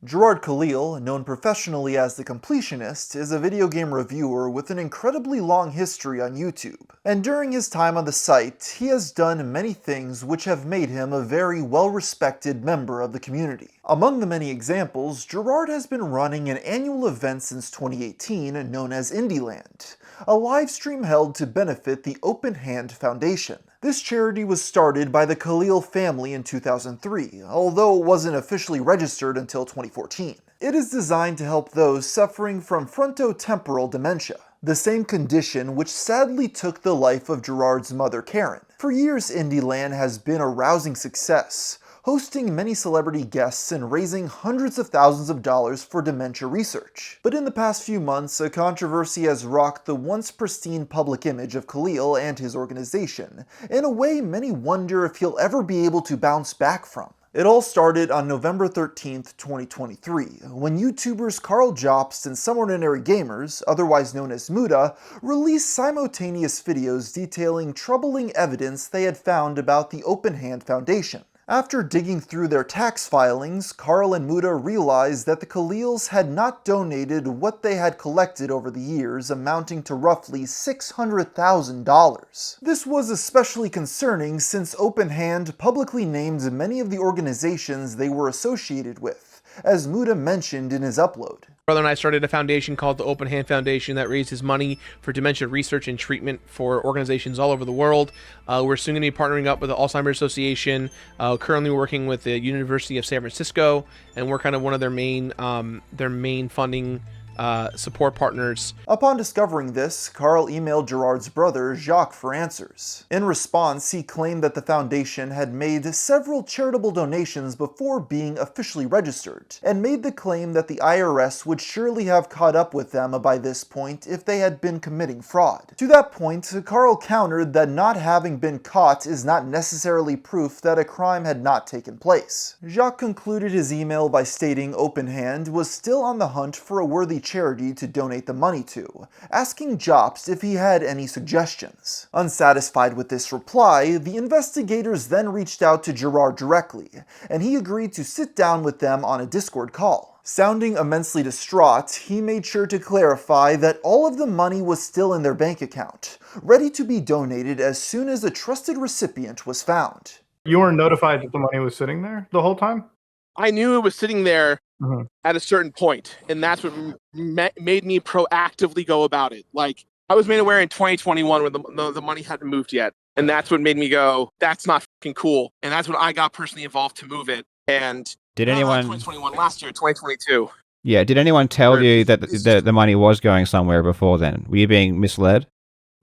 Gerard Khalil, known professionally as The Completionist, is a video game reviewer with an incredibly long history on YouTube. And during his time on the site, he has done many things which have made him a very well-respected member of the community. Among the many examples, Gerard has been running an annual event since 2018 known as Indieland, a live stream held to benefit the Open Hand Foundation. This charity was started by the Khalil family in 2003, although it wasn't officially registered until 2014. It is designed to help those suffering from frontotemporal dementia, the same condition which sadly took the life of Gerard's mother Karen. For years, Indieland has been a rousing success, hosting many celebrity guests and raising hundreds of thousands of dollars for dementia research. But in the past few months, a controversy has rocked the once pristine public image of Khalil and his organization, in a way many wonder if he'll ever be able to bounce back from. It all started on November 13th, 2023, when YouTubers Carl Jobst and Some Ordinary Gamers, otherwise known as Muda, released simultaneous videos detailing troubling evidence they had found about the Open Hand Foundation. After digging through their tax filings, Carl and Muda realized that the Khalils had not donated what they had collected over the years, amounting to roughly $600,000. This was especially concerning since Open Hand publicly named many of the organizations they were associated with, as Muda mentioned in his upload. Brother and I started a foundation called the Open Hand Foundation that raises money for dementia research and treatment for organizations all over the world. We're soon going to be partnering up with the Alzheimer's Association, currently working with the University of San Francisco, and we're kind of one of their main funding support partners. Upon discovering this, Carl emailed Gerard's brother, Jacques, for answers. In response, he claimed that the foundation had made several charitable donations before being officially registered, and made the claim that the IRS would surely have caught up with them by this point if they had been committing fraud. To that point, Carl countered that not having been caught is not necessarily proof that a crime had not taken place. Jacques concluded his email by stating Open Hand was still on the hunt for a worthy charity to donate the money to, asking Jobst if he had any suggestions. Unsatisfied with this reply, the investigators then reached out to Gerard directly, and he agreed to sit down with them on a Discord call. Sounding immensely distraught, he made sure to clarify that all of the money was still in their bank account, ready to be donated as soon as a trusted recipient was found. You weren't notified that the money was sitting there the whole time? I knew it was sitting there at a certain point, and that's what made me proactively go about it. Like, I was made aware in 2021 when the money hadn't moved yet, and that's what made me go, that's not fucking cool. And that's when I got personally involved to move it. And did anyone 2021 last year, 2022? Yeah, did anyone tell you that the money was going somewhere before then? Were you being misled?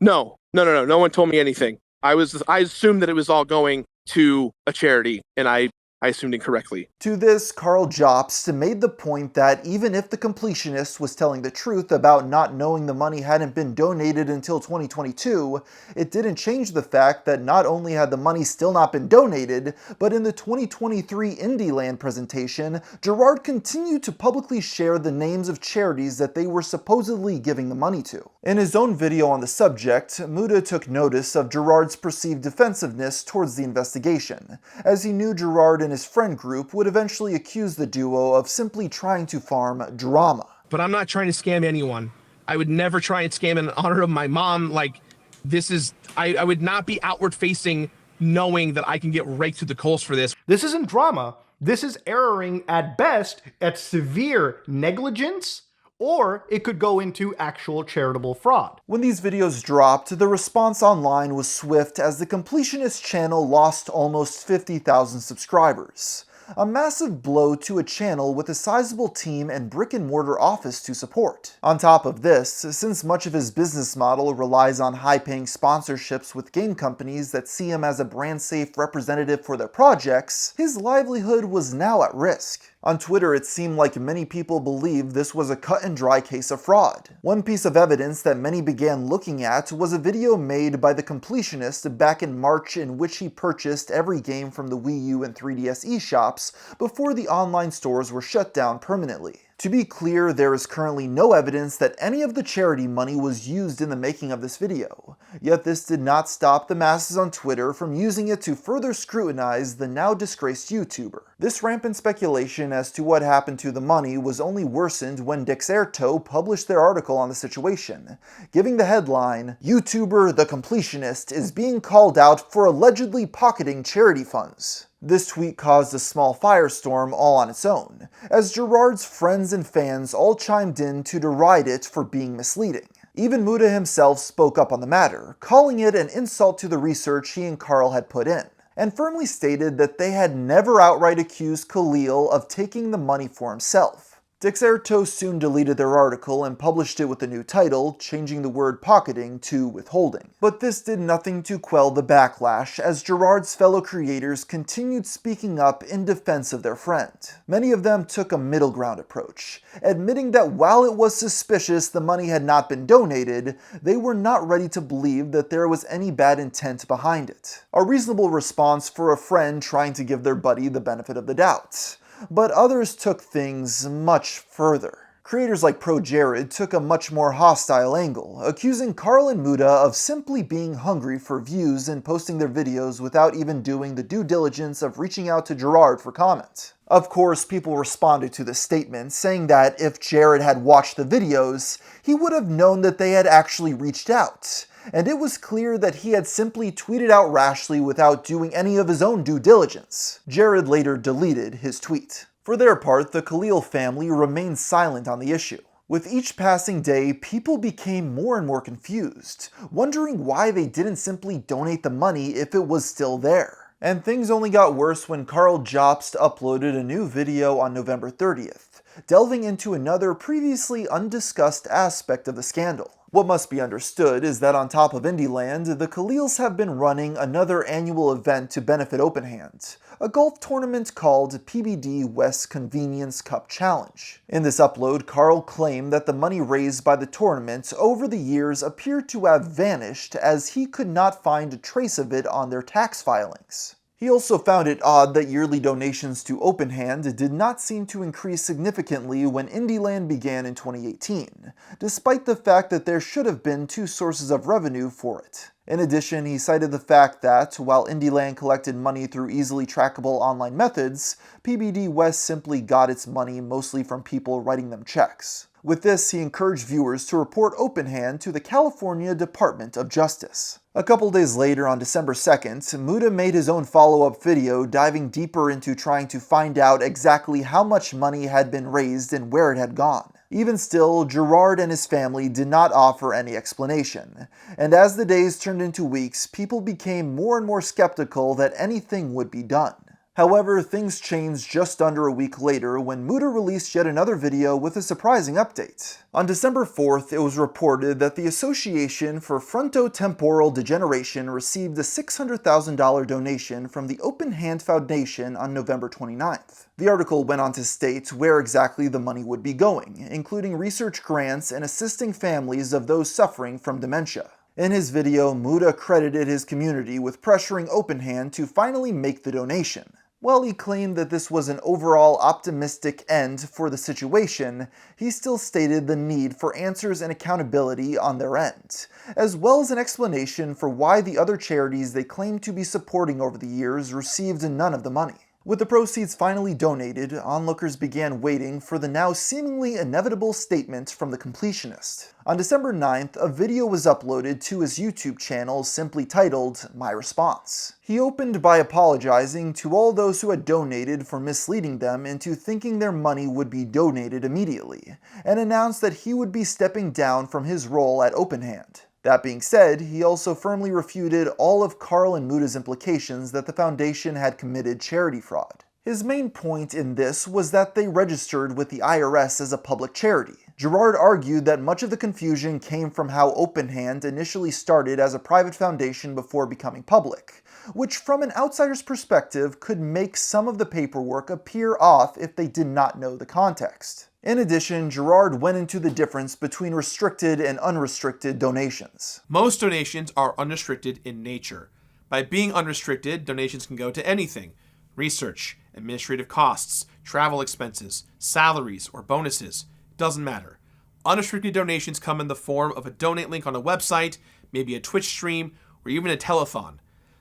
No. No one told me anything. I assumed that it was all going to a charity, and I assumed incorrectly. To this, Carl Jobst made the point that even if the Completionist was telling the truth about not knowing the money hadn't been donated until 2022, it didn't change the fact that not only had the money still not been donated, but in the 2023 Indieland presentation, Gerard continued to publicly share the names of charities that they were supposedly giving the money to. In his own video on the subject, Muda took notice of Gerard's perceived defensiveness towards the investigation, as he knew Gerard and his friend group would eventually accuse the duo of simply trying to farm drama. But I'm not trying to scam anyone. I would never try and scam in honor of my mom. Like, this is, I would not be outward facing knowing that I can get raked to the coals for this. This isn't drama. This is erroring at best at severe negligence, or it could go into actual charitable fraud. When these videos dropped, the response online was swift as the Completionist channel lost almost 50,000 subscribers. A massive blow to a channel with a sizable team and brick-and-mortar office to support. On top of this, since much of his business model relies on high-paying sponsorships with game companies that see him as a brand-safe representative for their projects, his livelihood was now at risk. On Twitter, it seemed like many people believed this was a cut-and-dry case of fraud. One piece of evidence that many began looking at was a video made by the Completionist back in March in which he purchased every game from the Wii U and 3DS eShops before the online stores were shut down permanently. To be clear, there is currently no evidence that any of the charity money was used in the making of this video, yet this did not stop the masses on Twitter from using it to further scrutinize the now disgraced YouTuber. This rampant speculation as to what happened to the money was only worsened when TheGamerFromMars published their article on the situation, giving the headline, "YouTuber The Completionist is being called out for allegedly pocketing charity funds." This tweet caused a small firestorm all on its own, as Gerard's friends and fans all chimed in to deride it for being misleading. Even Muda himself spoke up on the matter, calling it an insult to the research he and Carl had put in, and firmly stated that they had never outright accused Khalil of taking the money for himself. TheGamerFromMars soon deleted their article and published it with a new title, changing the word pocketing to withholding. But this did nothing to quell the backlash, as Gerard's fellow creators continued speaking up in defense of their friend. Many of them took a middle ground approach, admitting that while it was suspicious the money had not been donated, they were not ready to believe that there was any bad intent behind it. A reasonable response for a friend trying to give their buddy the benefit of the doubt. But others took things much further. Creators like ProJared took a much more hostile angle, accusing Carl and Muda of simply being hungry for views and posting their videos without even doing the due diligence of reaching out to Gerard for comment. Of course, people responded to this statement, saying that if Jared had watched the videos, he would have known that they had actually reached out, and it was clear that he had simply tweeted out rashly without doing any of his own due diligence. Jared later deleted his tweet. For their part, the Khalil family remained silent on the issue. With each passing day, people became more and more confused, wondering why they didn't simply donate the money if it was still there. And things only got worse when Carl Jobst uploaded a new video on November 30th, delving into another previously undiscussed aspect of the scandal. What must be understood is that on top of Indieland, the Khalils have been running another annual event to benefit OpenHand, a golf tournament called PBD West Convenience Cup Challenge. In this upload, Carl claimed that the money raised by the tournament over the years appeared to have vanished, as he could not find a trace of it on their tax filings. He also found it odd that yearly donations to OpenHand did not seem to increase significantly when Indieland began in 2018, despite the fact that there should have been two sources of revenue for it. In addition, he cited the fact that, while Indieland collected money through easily trackable online methods, PBD West simply got its money mostly from people writing them checks. With this, he encouraged viewers to report OpenHand to the California Department of Justice. A couple days later, on December 2nd, Muda made his own follow-up video diving deeper into trying to find out exactly how much money had been raised and where it had gone. Even still, Gerard and his family did not offer any explanation, and as the days turned into weeks, people became more and more skeptical that anything would be done. However, things changed just under a week later when Muda released yet another video with a surprising update. On December 4th, it was reported that the Association for Frontotemporal Degeneration received a $600,000 donation from the OpenHand Foundation on November 29th. The article went on to state where exactly the money would be going, including research grants and assisting families of those suffering from dementia. In his video, Muda credited his community with pressuring OpenHand to finally make the donation. While he claimed that this was an overall optimistic end for the situation, he still stated the need for answers and accountability on their end, as well as an explanation for why the other charities they claimed to be supporting over the years received none of the money. With the proceeds finally donated, onlookers began waiting for the now seemingly inevitable statement from the Completionist. On December 9th, a video was uploaded to his YouTube channel simply titled, "My Response." He opened by apologizing to all those who had donated for misleading them into thinking their money would be donated immediately, and announced that he would be stepping down from his role at OpenHand. That being said, he also firmly refuted all of Carl and Muda's implications that the foundation had committed charity fraud. His main point in this was that they registered with the IRS as a public charity. Gerard argued that much of the confusion came from how OpenHand initially started as a private foundation before becoming public, which from an outsider's perspective could make some of the paperwork appear off if they did not know the context. In addition, Gerard went into the difference between restricted and unrestricted donations. Most donations are unrestricted in nature. By being unrestricted, donations can go to anything. research, administrative costs, travel expenses, salaries, or bonuses. Doesn't matter. Unrestricted donations come in the form of a donate link on a website, maybe a Twitch stream, or even a telethon.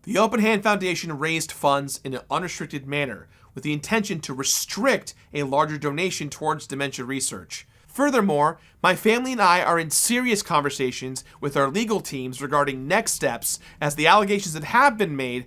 The Open Hand Foundation raised funds in an unrestricted manner with the intention to restrict a larger donation towards dementia research. Furthermore, my family and I are in serious conversations with our legal teams regarding next steps, as the allegations that have been made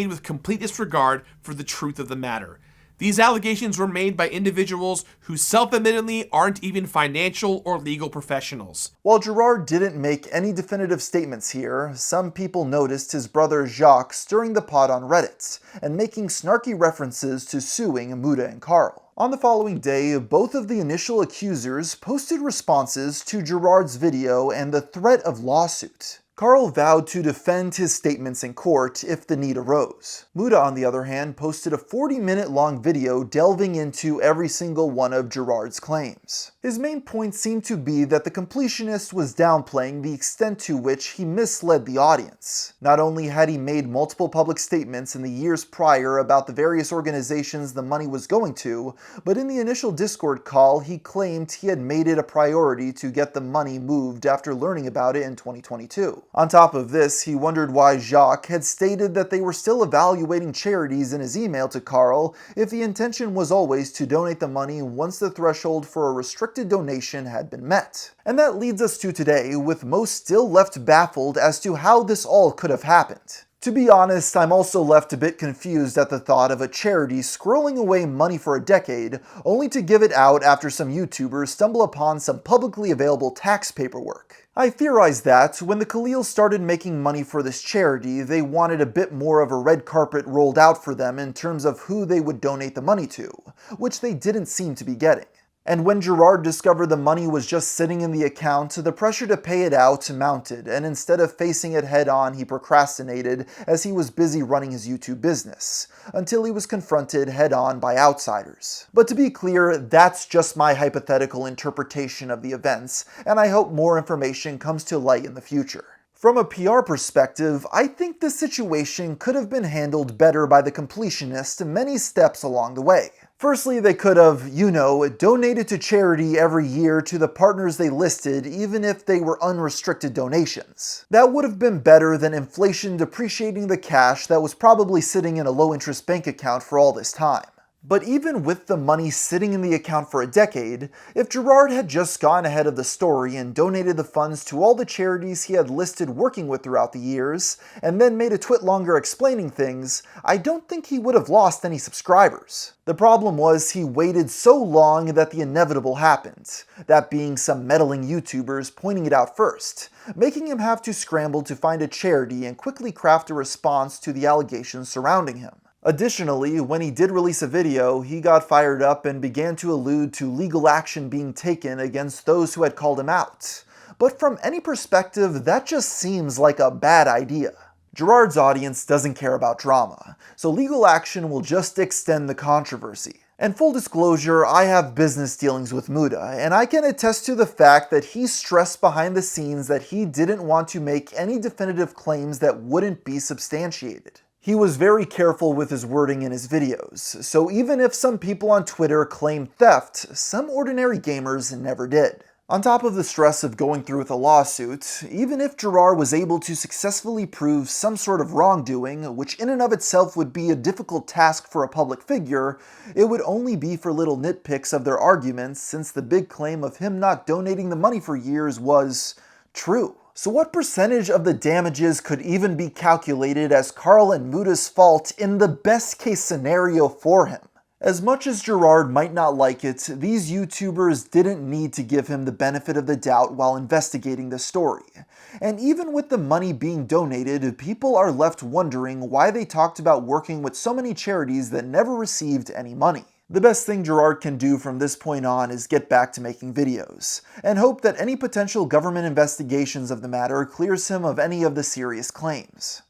with complete disregard for the truth of the matter. These allegations were made by individuals who self-admittedly aren't even financial or legal professionals. While Gerard didn't make any definitive statements here, some people noticed his brother Jacques stirring the pot on Reddit and making snarky references to suing Muda and Carl. On the following day, both of the initial accusers posted responses to Gerard's video and the threat of lawsuit. Carl vowed to defend his statements in court if the need arose. Muda, on the other hand, posted a 40-minute long video delving into every single one of Gerard's claims. His main point seemed to be that the Completionist was downplaying the extent to which he misled the audience. Not only had he made multiple public statements in the years prior about the various organizations the money was going to, but in the initial Discord call he claimed he had made it a priority to get the money moved after learning about it in 2022. On top of this, he wondered why Jacques had stated that they were still evaluating charities in his email to Carl if the intention was always to donate the money once the threshold for a restricted donation had been met. And that leads us to today, with most still left baffled as to how this all could have happened. To be honest, I'm also left a bit confused at the thought of a charity squirreling away money for a decade, only to give it out after some YouTubers stumble upon some publicly available tax paperwork. I theorize that when the Khalils started making money for this charity, they wanted a bit more of a red carpet rolled out for them in terms of who they would donate the money to, which they didn't seem to be getting. And when Gerard discovered the money was just sitting in the account, the pressure to pay it out mounted, and instead of facing it head on, he procrastinated as he was busy running his YouTube business, until he was confronted head on by outsiders. But to be clear, that's just my hypothetical interpretation of the events, and I hope more information comes to light in the future. From a PR perspective, I think this situation could have been handled better by the Completionist many steps along the way. Firstly, they could have, donated to charity every year to the partners they listed, even if they were unrestricted donations. That would have been better than inflation depreciating the cash that was probably sitting in a low-interest bank account for all this time. But even with the money sitting in the account for a decade, if Gerard had just gone ahead of the story and donated the funds to all the charities he had listed working with throughout the years, and then made a twit longer explaining things, I don't think he would have lost any subscribers. The problem was he waited so long that the inevitable happened, that being some meddling YouTubers pointing it out first, making him have to scramble to find a charity and quickly craft a response to the allegations surrounding him. Additionally, when he did release a video, he got fired up and began to allude to legal action being taken against those who had called him out. But from any perspective, that just seems like a bad idea. Gerard's audience doesn't care about drama, so legal action will just extend the controversy. And full disclosure, I have business dealings with Muda, and I can attest to the fact that he stressed behind the scenes that he didn't want to make any definitive claims that wouldn't be substantiated. He was very careful with his wording in his videos, so even if some people on Twitter claim theft, some ordinary gamers never did. On top of the stress of going through with a lawsuit, even if Gerard was able to successfully prove some sort of wrongdoing, which in and of itself would be a difficult task for a public figure, it would only be for little nitpicks of their arguments, since the big claim of him not donating the money for years was true. So what percentage of the damages could even be calculated as Carl and Muda's fault in the best case scenario for him? As much as Gerard might not like it, these YouTubers didn't need to give him the benefit of the doubt while investigating the story. And even with the money being donated, people are left wondering why they talked about working with so many charities that never received any money. The best thing Gerard can do from this point on is get back to making videos, and hope that any potential government investigations of the matter clears him of any of the serious claims.